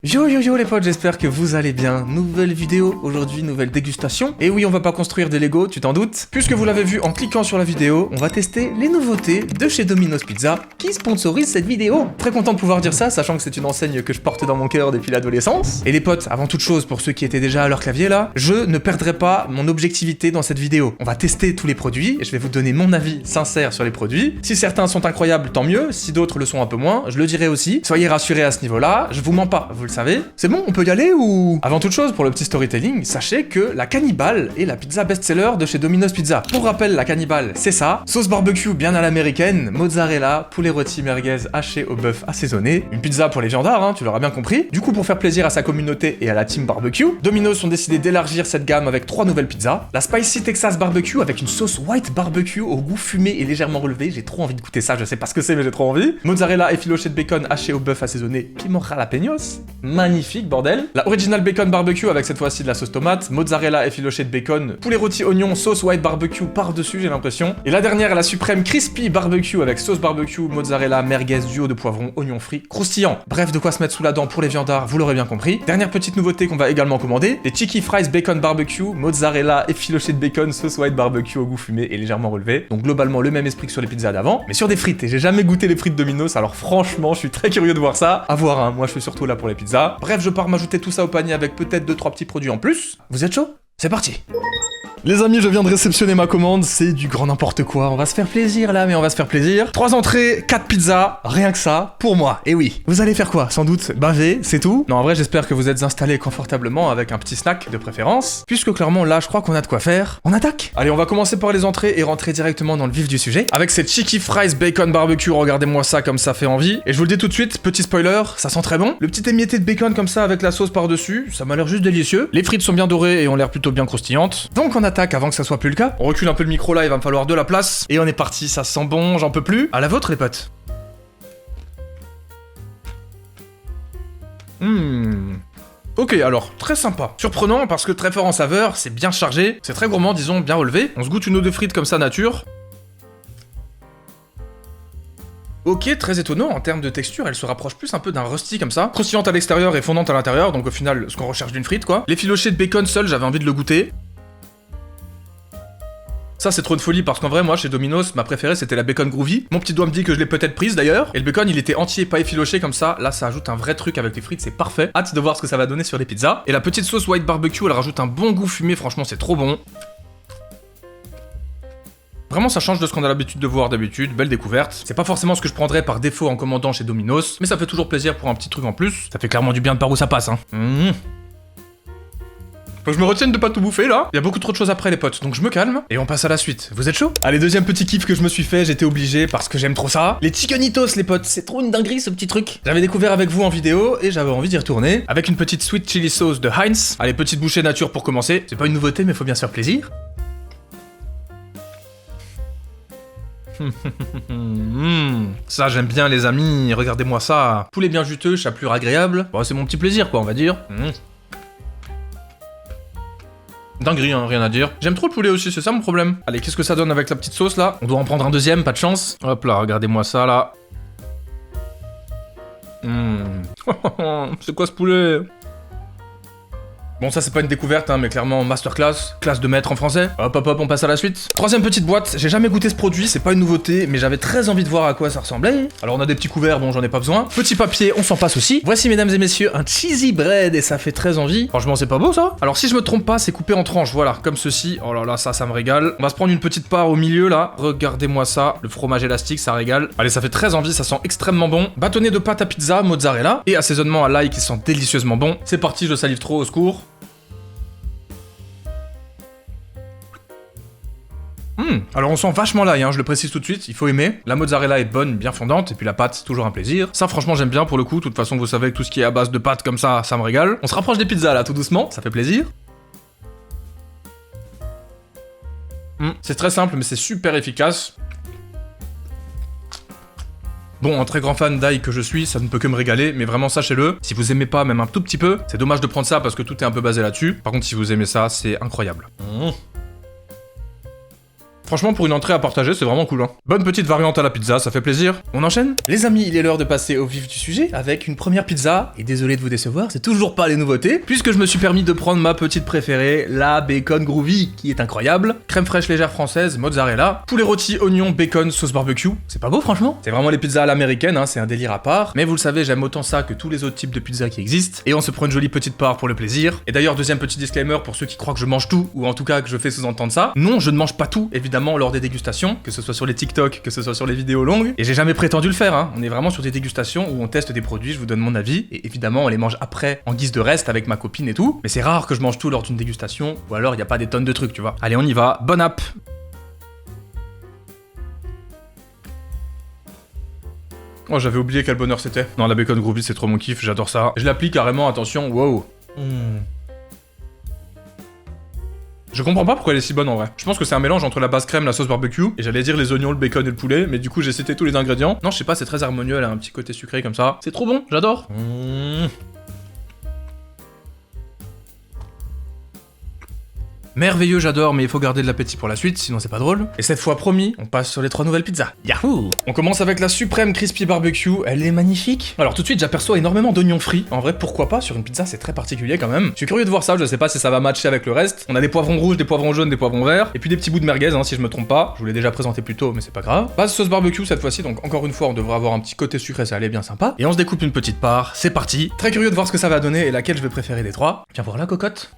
Yo yo yo les potes, j'espère que vous allez bien. Nouvelle vidéo aujourd'hui, nouvelle dégustation. Et oui, on va pas construire des Lego, tu t'en doutes. Puisque vous l'avez vu en cliquant sur la vidéo, on va tester les nouveautés de chez Domino's Pizza qui sponsorise cette vidéo. Très content de pouvoir dire ça, sachant que c'est une enseigne que je porte dans mon cœur depuis l'adolescence. Et les potes, avant toute chose, pour ceux qui étaient déjà à leur clavier là, je ne perdrai pas mon objectivité dans cette vidéo. On va tester tous les produits et je vais vous donner mon avis sincère sur les produits. Si certains sont incroyables, tant mieux. Si d'autres le sont un peu moins, je le dirai aussi. Soyez rassurés à ce niveau-là, je vous mens pas, vous le savez. C'est bon, on peut y aller ou... Avant toute chose, pour le petit storytelling, sachez que la Cannibale est la pizza best-seller de chez Domino's Pizza. Pour rappel, la Cannibale, c'est ça. Sauce barbecue bien à l'américaine, mozzarella, poulet rôti merguez haché au bœuf assaisonné. Une pizza pour les viandards, hein, tu l'auras bien compris. Du coup, pour faire plaisir à sa communauté et à la team barbecue, Domino's ont décidé d'élargir cette gamme avec 3 nouvelles pizzas. La Spicy Texas Barbecue avec une sauce white barbecue au goût fumé et légèrement relevé. J'ai trop envie de goûter ça, je sais pas ce que c'est, mais j'ai trop envie. Mozzarella effiloché de bacon haché au bœuf assaisonné, piment jalapenos. Magnifique, bordel. La Original Bacon Barbecue avec cette fois-ci de la sauce tomate, mozzarella effiloché de bacon, poulet rôti oignon, sauce white barbecue par-dessus, j'ai l'impression. Et la dernière, la suprême Crispy Barbecue avec sauce barbecue, mozzarella, merguez, duo de poivron, oignon frit, croustillant. Bref, de quoi se mettre sous la dent pour les viandards, vous l'aurez bien compris. Dernière petite nouveauté qu'on va également commander, les Cheeky Fries Bacon Barbecue, mozzarella effiloché de bacon, sauce white barbecue au goût fumé et légèrement relevé. Donc globalement le même esprit que sur les pizzas d'avant, mais sur des frites. Et j'ai jamais goûté les frites Domino's, alors franchement, je suis très curieux de voir ça. À voir, hein, moi je suis surtout là pour les pizzas. Bref, je pars m'ajouter tout ça au panier avec peut-être 2-3 petits produits en plus. Vous êtes chaud? C'est parti! Les amis, je viens de réceptionner ma commande, c'est du grand n'importe quoi, on va se faire plaisir là, mais on va se faire plaisir. 3 entrées, 4 pizzas, rien que ça, pour moi, et oui. Vous allez faire quoi? Sans doute baver, c'est tout? Non, en vrai, j'espère que vous êtes installés confortablement avec un petit snack de préférence, puisque clairement là, je crois qu'on a de quoi faire. On attaque? Allez, on va commencer par les entrées et rentrer directement dans le vif du sujet. Avec ces Cheeky Fries Bacon Barbecue, regardez-moi ça comme ça fait envie. Et je vous le dis tout de suite, petit spoiler, ça sent très bon. Le petit émietté de bacon comme ça avec la sauce par-dessus, ça m'a l'air juste délicieux. Les frites sont bien dorées et ont l'air plutôt bien croustillantes. Donc on attaque avant que ça soit plus le cas. On recule un peu le micro là, il va me falloir de la place. Et on est parti, ça sent bon, j'en peux plus. À la vôtre les potes. Ok, alors, très sympa. Surprenant parce que très fort en saveur, c'est bien chargé, c'est très gourmand, disons, bien relevé. On se goûte une eau de frites comme ça nature. Ok, très étonnant, en termes de texture, elle se rapproche plus un peu d'un rusty comme ça. Croustillante à l'extérieur et fondante à l'intérieur, donc au final, ce qu'on recherche d'une frite quoi. L'effiloché de bacon seul, j'avais envie de le goûter. Ça c'est trop de folie parce qu'en vrai moi chez Domino's ma préférée c'était la bacon groovy. Mon petit doigt me dit que je l'ai peut-être prise d'ailleurs. Et le bacon il était entier, pas effiloché comme ça. Là ça ajoute un vrai truc avec les frites, c'est parfait. Hâte de voir ce que ça va donner sur les pizzas. Et la petite sauce white barbecue elle rajoute un bon goût fumé, franchement c'est trop bon. Vraiment ça change de ce qu'on a l'habitude de voir d'habitude, belle découverte. C'est pas forcément ce que je prendrais par défaut en commandant chez Domino's, mais ça fait toujours plaisir pour un petit truc en plus. Ça fait clairement du bien de par où ça passe hein. Faut que je me retienne de pas tout bouffer là. Il y a beaucoup trop de choses après les potes, donc je me calme et on passe à la suite. Vous êtes chaud? Allez, deuxième petit kiff que je me suis fait, j'étais obligé parce que j'aime trop ça. Les chickenitos les potes, c'est trop une dinguerie ce petit truc. J'avais découvert avec vous en vidéo et j'avais envie d'y retourner. Avec une petite sweet chili sauce de Heinz. Allez, petite bouchée nature pour commencer. C'est pas une nouveauté mais faut bien se faire plaisir. Ça j'aime bien les amis, regardez-moi ça. Poulet bien juteux, chapelure agréable. Bon c'est mon petit plaisir quoi on va dire. Dinguerie, hein, rien à dire. J'aime trop le poulet aussi, c'est ça mon problème. Allez, qu'est-ce que ça donne avec la petite sauce là? On doit en prendre un deuxième, pas de chance. Hop là, regardez-moi ça là. C'est quoi ce poulet? Bon ça c'est pas une découverte hein, mais clairement masterclass, classe de maître en français. Hop hop hop, on passe à la suite. Troisième petite boîte, j'ai jamais goûté ce produit, c'est pas une nouveauté, mais j'avais très envie de voir à quoi ça ressemblait. Alors on a des petits couverts, bon j'en ai pas besoin. Petit papier, on s'en passe aussi. Voici mesdames et messieurs un cheesy bread et ça fait très envie. Franchement c'est pas beau ça? Alors si je me trompe pas, c'est coupé en tranches, voilà, comme ceci. Oh là là, ça me régale. On va se prendre une petite part au milieu là. Regardez-moi ça, le fromage élastique, ça régale. Allez, ça fait très envie, ça sent extrêmement bon. Bâtonnet de pâte à pizza, mozzarella et assaisonnement à l'ail qui sent délicieusement bon. C'est parti, je salive trop, au secours. Alors on sent vachement l'ail, hein, je le précise tout de suite, il faut aimer. La mozzarella est bonne, bien fondante, et puis la pâte, c'est toujours un plaisir. Ça franchement j'aime bien pour le coup, de toute façon vous savez que tout ce qui est à base de pâte comme ça me régale. On se rapproche des pizzas là, tout doucement, ça fait plaisir. C'est très simple mais c'est super efficace. Bon, un très grand fan d'ail que je suis, ça ne peut que me régaler, mais vraiment sachez-le, si vous aimez pas même un tout petit peu, c'est dommage de prendre ça parce que tout est un peu basé là-dessus. Par contre si vous aimez ça, c'est incroyable. Franchement, pour une entrée à partager, c'est vraiment cool, hein. Bonne petite variante à la pizza, ça fait plaisir. On enchaîne? Les amis, il est l'heure de passer au vif du sujet avec une première pizza. Et désolé de vous décevoir, c'est toujours pas les nouveautés, puisque je me suis permis de prendre ma petite préférée, la bacon groovy, qui est incroyable. Crème fraîche légère française, mozzarella, poulet rôti, oignon, bacon, sauce barbecue. C'est pas beau, franchement? C'est vraiment les pizzas à l'américaine, hein, c'est un délire à part. Mais vous le savez, j'aime autant ça que tous les autres types de pizzas qui existent. Et on se prend une jolie petite part pour le plaisir. Et d'ailleurs, deuxième petit disclaimer pour ceux qui croient que je mange tout, ou en tout cas que je fais sous-entendre ça. Non, je ne mange pas tout, évidemment, lors des dégustations, que ce soit sur les TikTok, que ce soit sur les vidéos longues. Et j'ai jamais prétendu le faire, hein. On est vraiment sur des dégustations où on teste des produits, je vous donne mon avis, et évidemment, on les mange après en guise de reste avec ma copine et tout. Mais c'est rare que je mange tout lors d'une dégustation, ou alors il n'y a pas des tonnes de trucs, tu vois. Allez, on y va, bonne app! Oh, j'avais oublié quel bonheur c'était. Non, la bacon groovy, c'est trop mon kiff, j'adore ça. Je l'applique carrément, attention, wow. Je comprends pas pourquoi elle est si bonne en vrai. Je pense que c'est un mélange entre la base crème, la sauce barbecue, et j'allais dire les oignons, le bacon et le poulet, mais du coup j'ai cité tous les ingrédients. Non, je sais pas, c'est très harmonieux, elle a un petit côté sucré comme ça. C'est trop bon, j'adore. Merveilleux, j'adore, mais il faut garder de l'appétit pour la suite, sinon c'est pas drôle. Et cette fois, promis, on passe sur les 3 nouvelles pizzas. Yahoo! On commence avec la suprême crispy barbecue, elle est magnifique. Alors tout de suite, j'aperçois énormément d'oignons frits. En vrai, pourquoi pas, sur une pizza, c'est très particulier quand même. Je suis curieux de voir ça, je sais pas si ça va matcher avec le reste. On a des poivrons rouges, des poivrons jaunes, des poivrons verts, et puis des petits bouts de merguez, hein, si je me trompe pas. Je vous l'ai déjà présenté plus tôt, mais c'est pas grave. Base sauce barbecue cette fois-ci, donc encore une fois, on devrait avoir un petit côté sucré, ça allait bien sympa. Et on se découpe une petite part, c'est parti. Très curieux de voir ce que ça va donner et laquelle je vais préférer des 3. Viens voir la cocotte.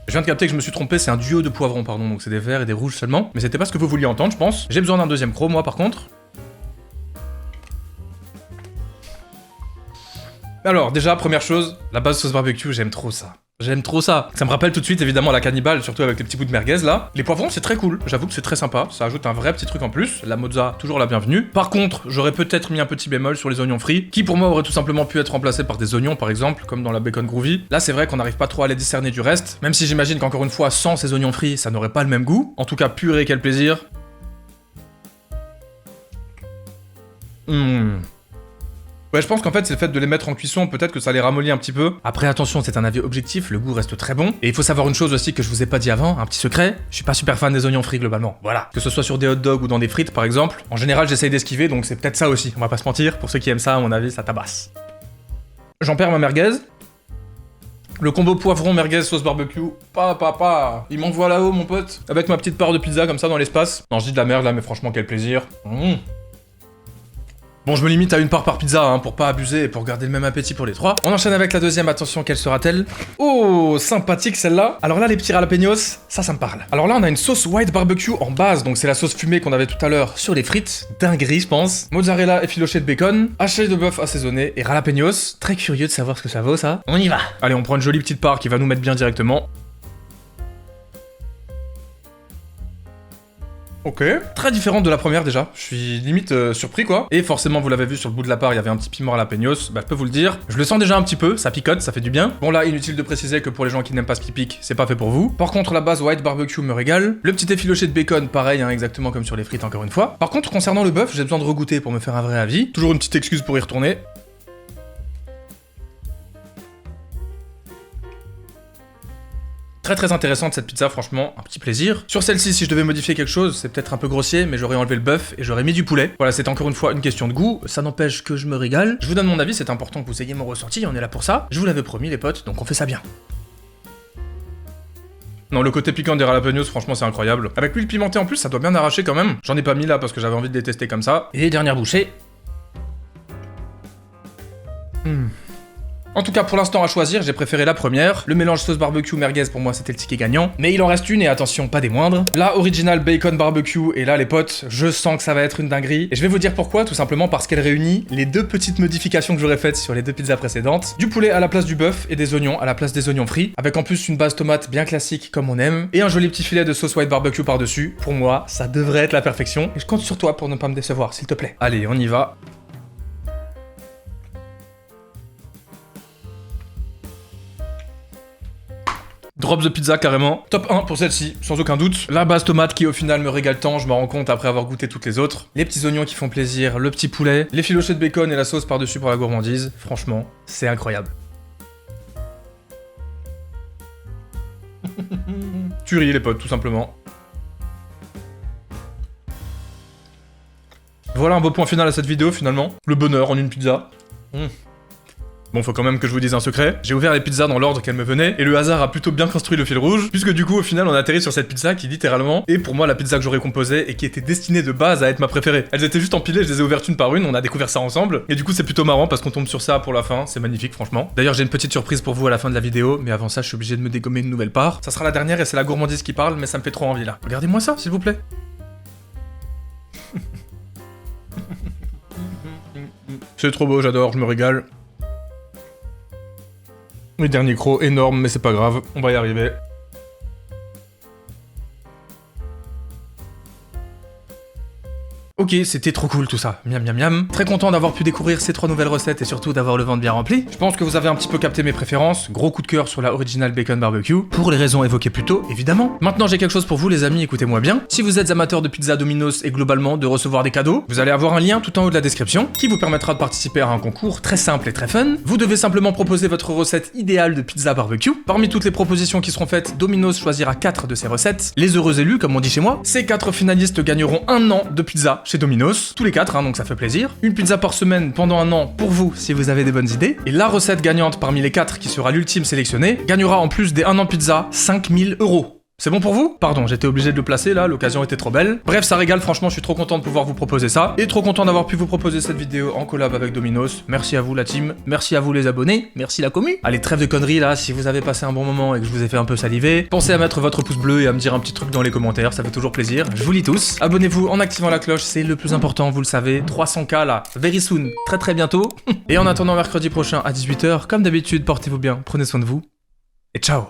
Je viens de capter que je me suis trompé, c'est un duo de poivrons, pardon, donc c'est des verts et des rouges seulement. Mais c'était pas ce que vous vouliez entendre, je pense. J'ai besoin d'un deuxième croc, moi, par contre. Alors, déjà, première chose, la base sauce barbecue, j'aime trop ça. J'aime trop ça. Ça me rappelle tout de suite évidemment la cannibale, surtout avec les petits bouts de merguez là. Les poivrons c'est très cool, j'avoue que c'est très sympa, ça ajoute un vrai petit truc en plus. La mozza, toujours la bienvenue. Par contre, j'aurais peut-être mis un petit bémol sur les oignons frits, qui pour moi auraient tout simplement pu être remplacés par des oignons par exemple, comme dans la bacon groovy. Là c'est vrai qu'on n'arrive pas trop à les discerner du reste, même si j'imagine qu'encore une fois, sans ces oignons frits, ça n'aurait pas le même goût. En tout cas, purée, quel plaisir. Ouais, je pense qu'en fait, c'est le fait de les mettre en cuisson, peut-être que ça les ramollit un petit peu. Après, attention, c'est un avis objectif, le goût reste très bon. Et il faut savoir une chose aussi que je vous ai pas dit avant, un petit secret, je suis pas super fan des oignons frits globalement. Voilà. Que ce soit sur des hot dogs ou dans des frites par exemple, en général, j'essaye d'esquiver, donc c'est peut-être ça aussi. On va pas se mentir, pour ceux qui aiment ça, à mon avis, ça tabasse. J'en perds ma merguez. Le combo poivron, merguez, sauce barbecue, il m'envoie là-haut, mon pote. Avec ma petite part de pizza comme ça dans l'espace. Non, je dis de la merde là, mais franchement, quel plaisir. Bon, je me limite à une part par pizza, hein, pour pas abuser et pour garder le même appétit pour les 3. On enchaîne avec la deuxième, attention, quelle sera-t-elle? Oh, sympathique celle-là. Alors là, les petits jalapenos, ça me parle. Alors là, on a une sauce white barbecue en base, donc c'est la sauce fumée qu'on avait tout à l'heure sur les frites. Dinguerie, je pense. Mozzarella effiloché de bacon, haché de bœuf assaisonné et jalapenos. Très curieux de savoir ce que ça vaut, ça. On y va. Allez, on prend une jolie petite part qui va nous mettre bien directement. Ok. Très différente de la première déjà. Je suis limite surpris quoi. Et forcément vous l'avez vu sur le bout de la part, il y avait un petit piment jalapenos. Bah je peux vous le dire. Je le sens déjà un petit peu, ça picote, ça fait du bien. Bon là, inutile de préciser que pour les gens qui n'aiment pas ce qui pique, c'est pas fait pour vous. Par contre la base white barbecue me régale. Le petit effiloché de bacon, pareil, hein, exactement comme sur les frites encore une fois. Par contre concernant le bœuf, j'ai besoin de regoûter pour me faire un vrai avis. Toujours une petite excuse pour y retourner. Très intéressante cette pizza, franchement, un petit plaisir. Sur celle-ci, si je devais modifier quelque chose, c'est peut-être un peu grossier, mais j'aurais enlevé le bœuf et j'aurais mis du poulet. Voilà, c'est encore une fois une question de goût, ça n'empêche que je me régale. Je vous donne mon avis, c'est important que vous ayez mon ressenti, on est là pour ça. Je vous l'avais promis les potes, donc on fait ça bien. Non, le côté piquant des jalapenos, franchement, c'est incroyable. Avec l'huile pimentée en plus, ça doit bien arracher quand même. J'en ai pas mis là parce que j'avais envie de les tester comme ça. Et dernière bouchée. En tout cas, pour l'instant à choisir, j'ai préféré la première. Le mélange sauce barbecue merguez pour moi c'était le ticket gagnant. Mais il en reste une et attention, pas des moindres. La original bacon barbecue et là les potes, je sens que ça va être une dinguerie. Et je vais vous dire pourquoi, tout simplement parce qu'elle réunit les deux petites modifications que j'aurais faites sur les deux pizzas précédentes. Du poulet à la place du bœuf et des oignons à la place des oignons frits. Avec en plus une base tomate bien classique comme on aime. Et un joli petit filet de sauce white barbecue par-dessus. Pour moi, ça devrait être la perfection. Et je compte sur toi pour ne pas me décevoir, s'il te plaît. Allez, on y va. Drops de pizza carrément. Top 1 pour celle-ci, sans aucun doute. La base tomate qui au final me régale tant, je me rends compte après avoir goûté toutes les autres. Les petits oignons qui font plaisir, le petit poulet, les filochés de bacon et la sauce par-dessus pour la gourmandise. Franchement, c'est incroyable. Tuerie les potes, tout simplement. Voilà un beau point final à cette vidéo finalement. Le bonheur en une pizza. Bon, faut quand même que je vous dise un secret. J'ai ouvert les pizzas dans l'ordre qu'elles me venaient, et le hasard a plutôt bien construit le fil rouge, puisque du coup, au final, on a atterri sur cette pizza qui, littéralement, est pour moi la pizza que j'aurais composée et qui était destinée de base à être ma préférée. Elles étaient juste empilées, je les ai ouvertes une par une, on a découvert ça ensemble, et du coup, c'est plutôt marrant parce qu'on tombe sur ça pour la fin, c'est magnifique, franchement. D'ailleurs, j'ai une petite surprise pour vous à la fin de la vidéo, mais avant ça, je suis obligé de me dégommer une nouvelle part. Ça sera la dernière et c'est la gourmandise qui parle, mais ça me fait trop envie là. Regardez-moi ça, s'il vous plaît. C'est trop beau, j'adore, je me régale. Le dernier croc énorme, mais c'est pas grave, on va y arriver. Ok, c'était trop cool tout ça. Miam miam miam. Très content d'avoir pu découvrir ces 3 nouvelles recettes et surtout d'avoir le ventre bien rempli. Je pense que vous avez un petit peu capté mes préférences. Gros coup de cœur sur la Original Bacon Barbecue, pour les raisons évoquées plus tôt, évidemment. Maintenant, j'ai quelque chose pour vous les amis, écoutez-moi bien. Si vous êtes amateur de pizza Domino's et globalement de recevoir des cadeaux, vous allez avoir un lien tout en haut de la description qui vous permettra de participer à un concours très simple et très fun. Vous devez simplement proposer votre recette idéale de pizza barbecue. Parmi toutes les propositions qui seront faites, Domino's choisira 4 de ces recettes. Les heureux élus, comme on dit chez moi. Ces 4 finalistes gagneront 1 an de pizza chez Domino's. Tous les 4, donc ça fait plaisir. Une pizza par semaine pendant 1 an pour vous si vous avez des bonnes idées. Et la recette gagnante parmi les 4 qui sera l'ultime sélectionnée gagnera en plus des 1 an pizza 5000 €. C'est bon pour vous? Pardon, j'étais obligé de le placer là, l'occasion était trop belle. Bref, ça régale, franchement, je suis trop content de pouvoir vous proposer ça. Et trop content d'avoir pu vous proposer cette vidéo en collab avec Domino's. Merci à vous la team, merci à vous les abonnés, merci la commu. Allez, trêve de conneries là, si vous avez passé un bon moment et que je vous ai fait un peu saliver, pensez à mettre votre pouce bleu et à me dire un petit truc dans les commentaires, ça fait toujours plaisir. Je vous lis tous. Abonnez-vous en activant la cloche, c'est le plus important, vous le savez. 300K là, very soon, très bientôt. Et en attendant mercredi prochain à 18 h, comme d'habitude, portez-vous bien, prenez soin de vous, et ciao.